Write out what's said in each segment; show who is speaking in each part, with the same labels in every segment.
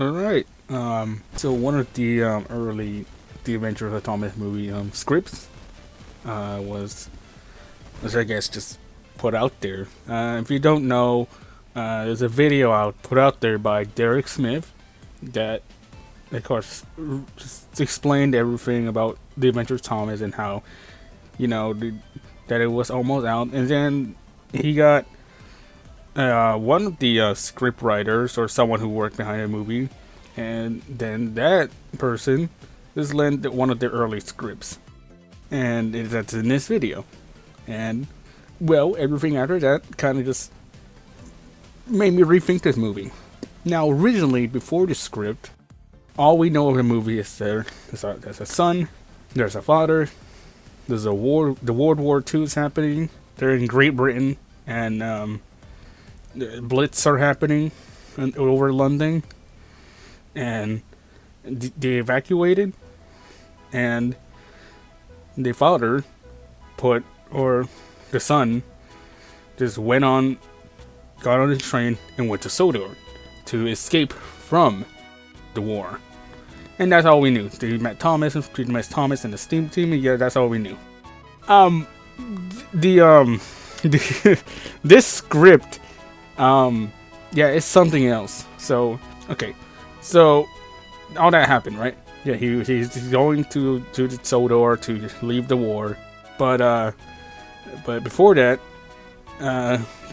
Speaker 1: All right. So one of the early The Adventures of Thomas movie scripts was I guess just put out there. If you don't know, there's a video out put out there by Derek Smith that, of course, just explained everything about The Adventures of Thomas and how that it was almost out, and then he got one of the script writers or someone who worked behind the movie, and then that person just lent one of the early scripts, and that's in this video. And well, everything after that kind of just made me rethink this movie. Now, originally, before the script, all we know of the movie is there's a son, there's a father, there's a war, the World War II is happening. They're in Great Britain, and the Blitz are happening over London, and they evacuated, and the father the son just got on the train and went to Sodor to escape from the war. And that's all we knew. They met Thomas and the steam team, and yeah, that's all we knew. This script, yeah, it's something else. So, okay. So, all that happened, right? Yeah, he's going to the Sodor to leave the war. But before that,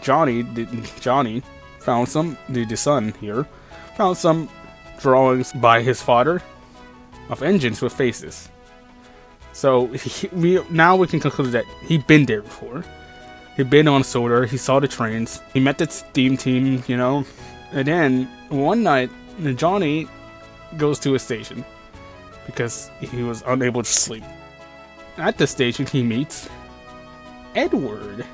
Speaker 1: Johnny found the son here, found some drawings by his father of engines with faces. So now we can conclude that he'd been there before. He'd been on Sodor, he saw the trains, he met the steam team, and then one night Johnny goes to a station because he was unable to sleep. At the station he meets Edward.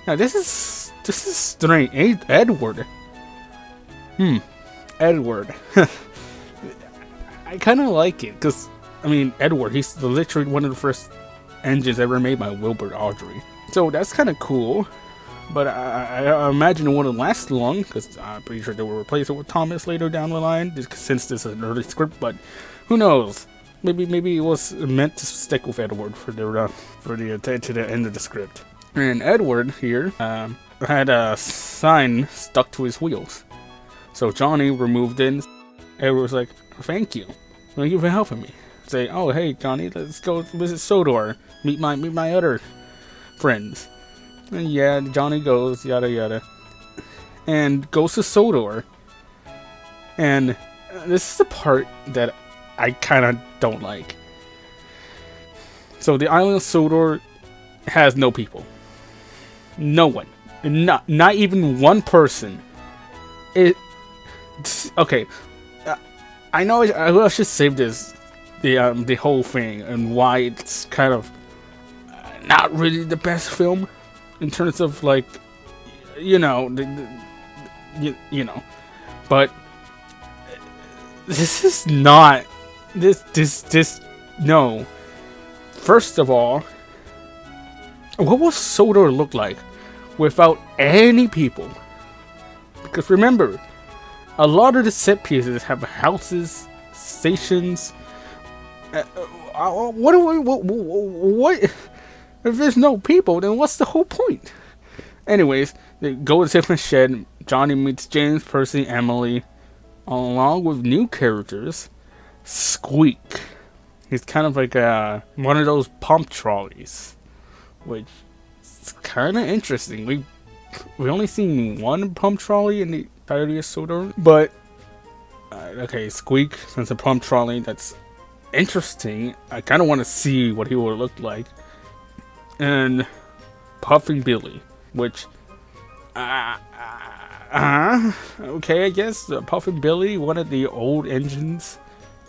Speaker 1: Now this is strange. Edward. Edward. I kind of like it because, Edward, he's literally one of the first engines ever made by Wilbur Audrey. So that's kind of cool. But I imagine it wouldn't last long because I'm pretty sure they will replace it with Thomas later down the line, since this is an early script. But who knows? Maybe it was meant to stick with Edward to the end of the script. And Edward here had a sign stuck to his wheels. So Johnny removed it. Edward was like, "Thank you for helping me." Say, "Oh, hey Johnny, let's go visit Sodor. Meet my other friends." And yeah, Johnny goes, yada yada, and goes to Sodor. And this is the part that I kind of don't like. So the island of Sodor has no people. No one. Not even one person. Okay. I know I should save the whole thing and why it's kind of not really the best film in terms of but this is not this no. First of all, what will Sodor look like without any people? Because remember, a lot of the set pieces have houses, stations. What? If there's no people, then what's the whole point? Anyways, they go to different shed. Johnny meets James, Percy, Emily, along with new characters. Squeak. He's kind of like one of those pump trolleys, which is kind of interesting. We only seen one pump trolley in the entirety of Sodor, but okay, Squeak, since a pump trolley, that's interesting. I kind of want to see what he would look like. And Puffing Billy, which okay, I guess Puffing Billy, one of the old engines,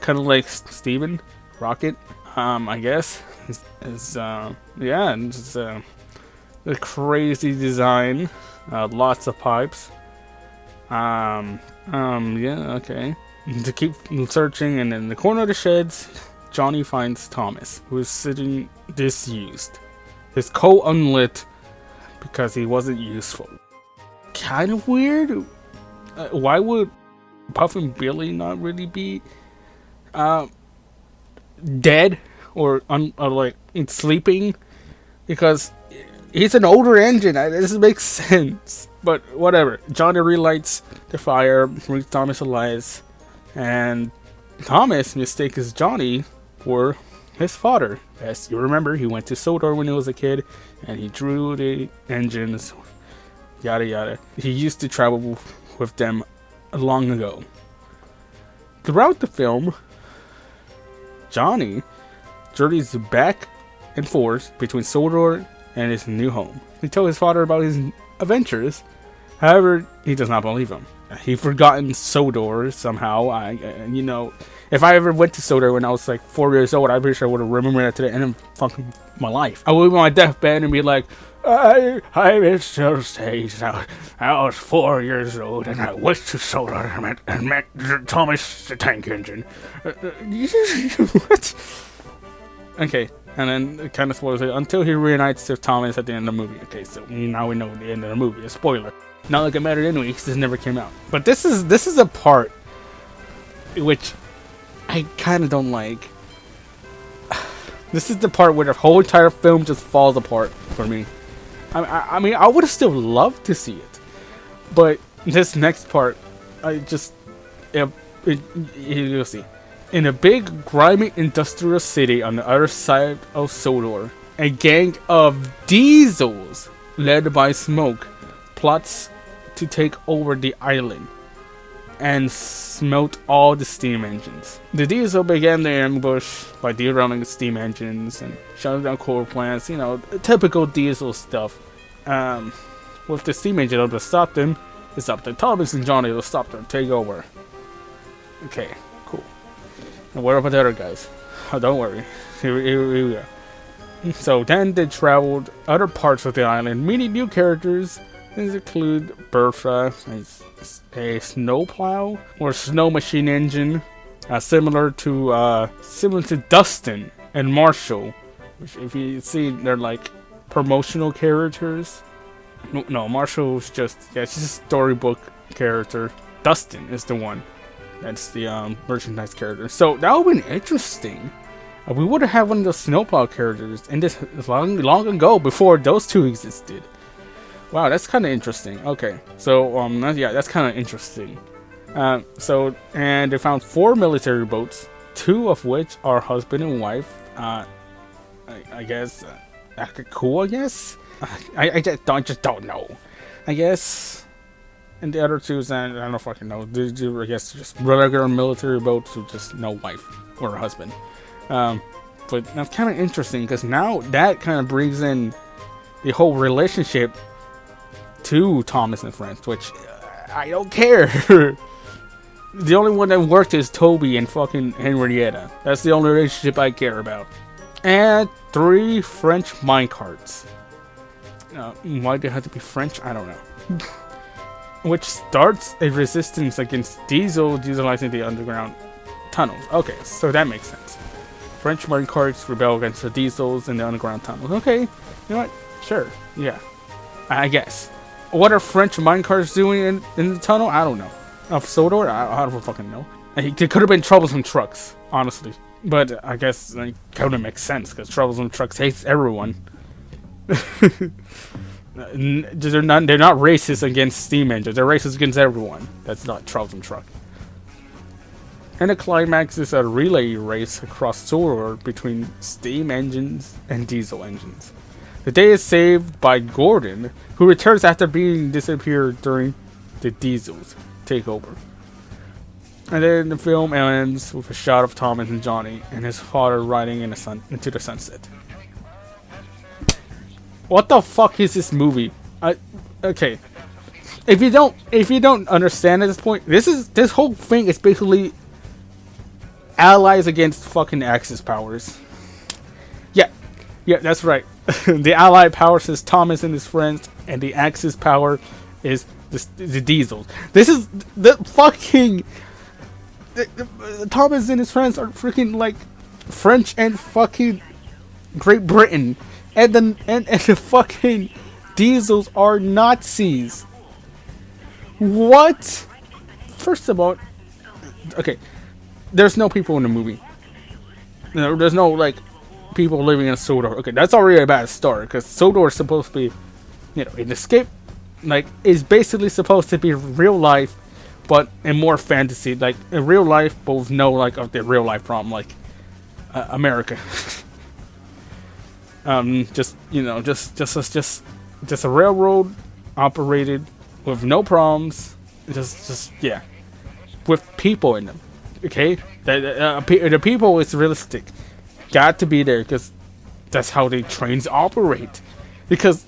Speaker 1: kind of like Steven Rocket, I guess. It's a crazy design, lots of pipes. Yeah, okay. To keep searching, and in the corner of the sheds, Johnny finds Thomas, who is sitting disused. His coat unlit because he wasn't useful. Kind of weird. Why would Puff and Billy not really be uh, dead or like sleeping, because he's an older engine. This makes sense. But whatever. Johnny relights the fire, brings Thomas alive, and Thomas mistakes Johnny for his father. As you remember, he went to Sodor when he was a kid, and he drew the engines, yada yada. He used to travel with them long ago. Throughout the film, Johnny journeys back and forth between Sodor and his new home. He told his father about his adventures. However, he does not believe him. He forgotten Sodor somehow. If I ever went to Sodor when I was like 4 years old, I'm pretty sure I would have remembered that to the end of fucking my life. I would be on my deathbed and be like, I miss those days. I was 4 years old and I went to Sodor and met Thomas the Tank Engine. What? Okay, and then it kind of spoils it until he reunites with Thomas at the end of the movie. Okay, so now we know the end of the movie. A spoiler. Not like it mattered anyway, because this never came out. But this is a part which I kind of don't like. This is the part where the whole entire film just falls apart for me. I mean, I would have still loved to see it, but this next part, you'll see. In a big, grimy industrial city on the other side of Sodor, a gang of diesels, led by Smoke, plots to take over the island and smelt all the steam engines. The diesel began their ambush by derailing the steam engines and shutting down coal plants, typical diesel stuff. With the steam engine able to stop them, it's up to Thomas and Johnny to stop them, take over. Okay, cool. And what about the other guys? Oh, don't worry. Here we go. So then they traveled other parts of the island, meeting new characters. These include Bertha, a snowplow or snow machine engine, similar to Dustin and Marshall, which if you see, they're like promotional characters. No, Marshall's she's a storybook character. Dustin is the one that's the merchandise character. So that would have been interesting. We would have had one of those snowplow characters in this long ago before those two existed. Wow, that's kind of interesting. Okay, so that's kind of interesting. And they found 4 military boats, 2 of which are husband and wife. I guess cool. I guess I just don't know. I guess, and the other 2 I don't know if I can know. I guess just regular military boats with just no wife or husband. But that's kind of interesting because now that kind of brings in the whole relationship to Thomas and friends, which I don't care. The only one that worked is Toby and fucking Henrietta. That's the only relationship I care about. And 3 French minecarts. Why do they have to be French? I don't know. Which starts a resistance against dieselizing the underground tunnels. Okay, so that makes sense. French minecarts rebel against the diesels in the underground tunnels. Okay, you know what? Sure, yeah. I guess. What are French minecarts doing in the tunnel? I don't know. Of Sodor? I don't fucking know. It could have been troublesome trucks, honestly. But I guess it kind of makes sense, because troublesome trucks hates everyone. They're not racist against steam engines. They're racist against everyone. That's not troublesome truck. And the climax is a relay race across Sodor between steam engines and diesel engines. The day is saved by Gordon, who returns after being disappeared during the diesels takeover. And then the film ends with a shot of Thomas and Johnny and his father riding into the sunset. What the fuck is this movie? Okay. If you don't understand at this point, this whole thing is basically allies against fucking Axis powers. Yeah, that's right. The Allied power is Thomas and his friends, and the Axis power is the diesels. This is the fucking Thomas and his friends are freaking like French and fucking Great Britain, and the fucking diesels are Nazis. What? First of all, okay, there's no people in the movie. There's no like people living in Sodor. Okay, that's already a bad start because Sodor is supposed to be, an escape. Like, is basically supposed to be real life, but in more fantasy. Like in real life, but with no like of the real life problem, like America. Just a railroad operated with no problems. Just yeah, with people in them. Okay, the people is realistic. Got to be there because that's how the trains operate. Because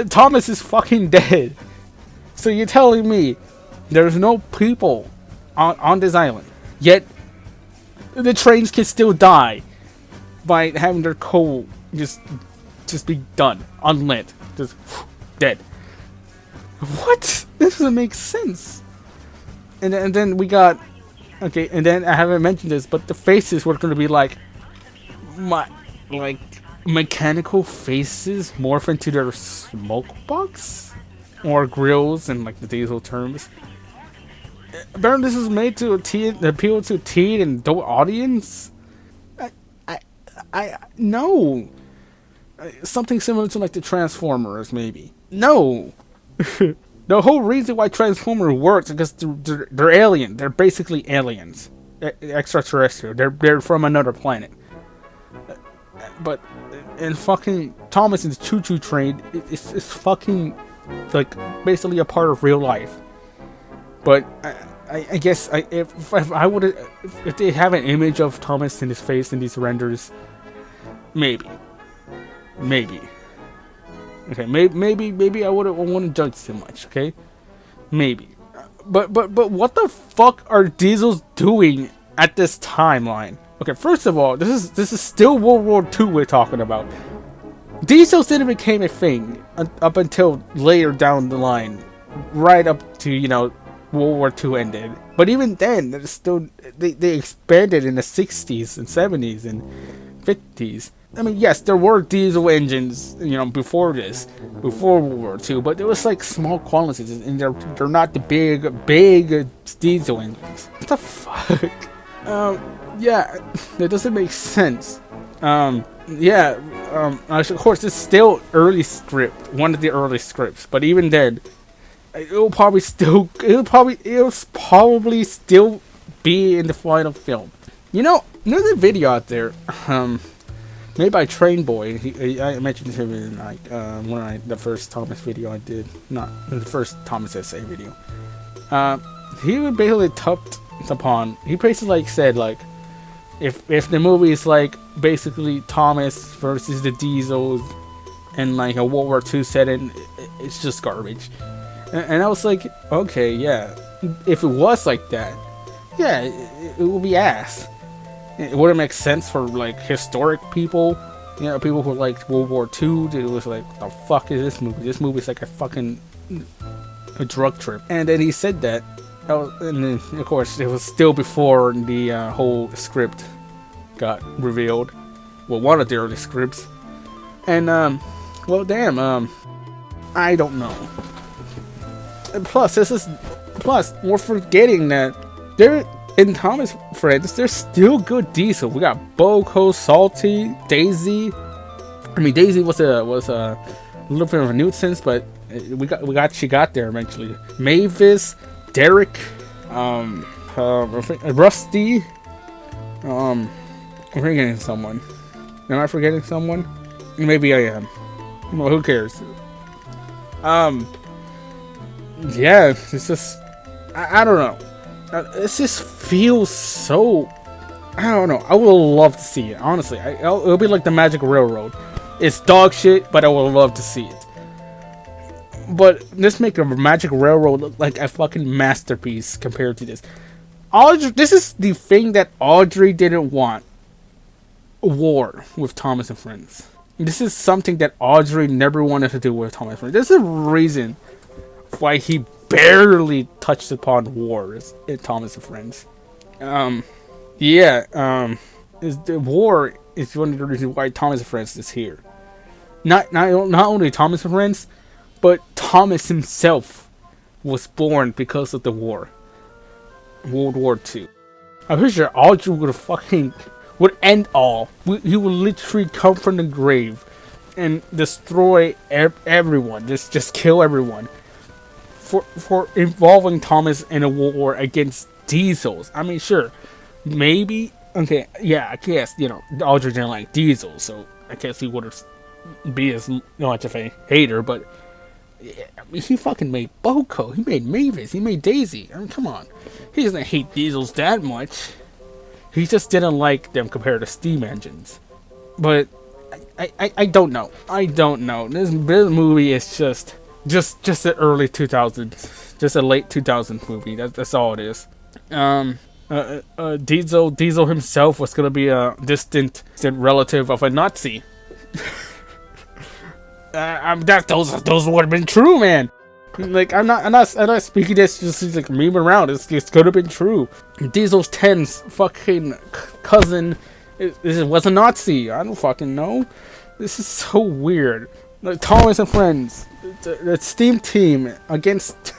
Speaker 1: Thomas is fucking dead. So you're telling me there's no people on this island, yet the trains can still die by having their coal just be done, unlit, just dead. What? This doesn't make sense. And then we got, okay, and then I haven't mentioned this, but the faces were going to be like mechanical faces morph into their smoke box or grills in like the diesel terms. Apparently, this is made to appeal to teen and adult audience. I no. Something similar to like the Transformers, maybe. No. The whole reason why Transformers works is because they're alien. They're basically aliens, extraterrestrial. They're from another planet. But in fucking Thomas and the Choo Choo Train, it's fucking like basically a part of real life. But I guess if I would if they have an image of Thomas in his face in these renders, maybe. Okay, maybe I wouldn't judge too much. Okay, maybe. But what the fuck are Diesels doing at this timeline? Okay, first of all, this is still World War II we're talking about. Diesels didn't become a thing up until later down the line, right up to World War II ended. But even then, there's still they expanded in the 60s and 70s and 50s. I mean, yes, there were diesel engines, before World War II, but there was like small quantities, and they're not the big diesel engines. What the fuck? Yeah, that doesn't make sense. Of course, it's still early script, one of the early scripts, but even then, it'll probably still be in the final film. There's a video out there, made by Train Boy. I mentioned him in the first Thomas video I did, not the first Thomas essay video. He would basically touched upon. He basically said if the movie is basically Thomas versus the Diesels and a World War II setting, it's just garbage. And I was like, okay, yeah. If it was like that, yeah, it would be ass. It wouldn't make sense for historic people, people who liked World War II. It was like, the fuck is this movie? This movie is like a drug trip. And then he said that, and then of course it was still before the whole script got revealed. Well, one of the early scripts. And I don't know. And plus we're forgetting that in Thomas Friends, there's still good diesel. We got Boko, Salty, Daisy. I mean, Daisy was a little bit of a nuisance, but she got there eventually. Mavis, Derek, Rusty. I'm forgetting someone. Am I forgetting someone? Maybe I am. Well, who cares? Yeah, it's just I don't know. It just feels so. I don't know. I would love to see it. Honestly, it'll be like the Magic Railroad. It's dog shit, but I would love to see it. But let's make a Magic Railroad look like a fucking masterpiece compared to this. This is the thing that Audrey didn't want. War with Thomas and Friends. This is something that Audrey never wanted to do with Thomas and Friends. There's a reason why he barely touched upon wars in Thomas and Friends. The war is one of the reasons why Thomas and Friends is here. Not only Thomas and Friends, but Thomas himself was born because of the war. World War II. I'm pretty sure Audrey would end all. He would literally come from the grave and destroy everyone. Just kill everyone for involving Thomas in a war against Diesels. I mean, sure, maybe okay, yeah, I guess Audrey didn't like Diesel, so I guess he would have be as much of a hater, but yeah, I mean, he fucking made Boko, he made Mavis, he made Daisy. I mean, come on, he doesn't hate Diesels that much. He just didn't like them compared to steam engines. But I don't know. I don't know. This movie is just the early 2000s, just a late 2000s movie. That's all it is. Diesel himself was gonna be a distant relative of a Nazi. Those would have been true, man. Like I'm not speaking this just like meme around. It's could have been true. Diesel's 10's fucking cousin was a Nazi. I don't fucking know. This is so weird. Like Thomas and Friends, the Steam team against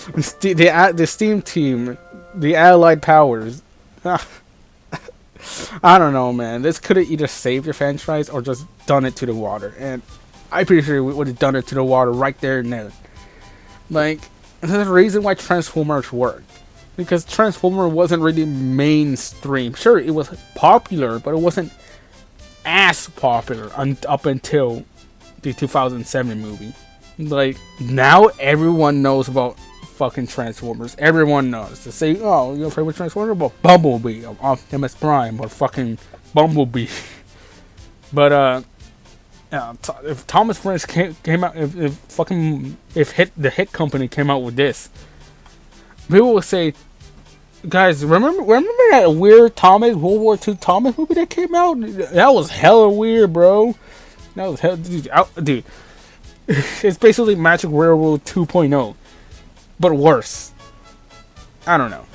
Speaker 1: the Steam team, the Allied powers. I don't know, man. This could have either saved your franchise or just done it to the water. And I'm pretty sure we would have done it to the water right there and there. Like, there's a reason why Transformers worked. Because Transformers wasn't really mainstream. Sure, it was popular, but it wasn't as popular up until the 2007 movie. Like, now everyone knows about fucking Transformers. Everyone knows. To say, oh, your favorite Transformer? Well, Bumblebee, or Optimus Prime, or fucking Bumblebee. But, if Thomas Friends came out, if the hit company came out with this, people would say, guys, remember that weird Thomas World War II Thomas movie that came out? That was hella weird, bro. That was hella, dude. It's basically Magic Railroad 2.0, but worse. I don't know.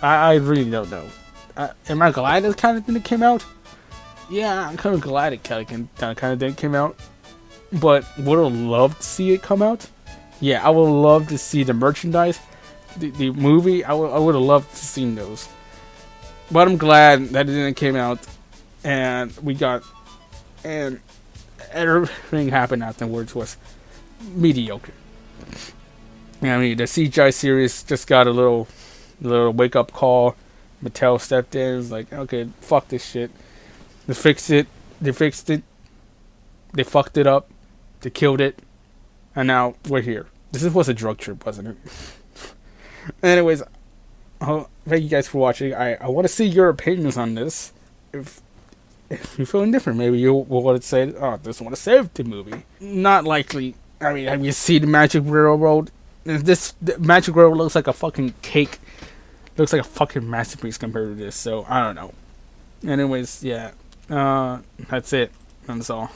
Speaker 1: I really don't know. Am I glad this kind of thing came out? Yeah, I'm kind of glad it kind of thing came out. But would I love to see it come out? Yeah, I would love to see the merchandise, the movie. I would have loved to see those. But I'm glad that it didn't came out, and everything happened afterwards was mediocre. I mean, the CGI series just got a little wake up call. Mattel stepped in, was like, okay, fuck this shit. They fixed it. They fucked it up. They killed it. And now we're here. This was a drug trip, wasn't it? Anyways, thank you guys for watching. I want to see your opinions on this. If you're feeling different, maybe you will want to say, oh, this want to save the movie. Not likely. I mean, have you seen the Magic Railroad? The Magic Railroad looks like a fucking cake. Looks like a fucking masterpiece compared to this. So, I don't know. Anyways, yeah. That's it. That's all.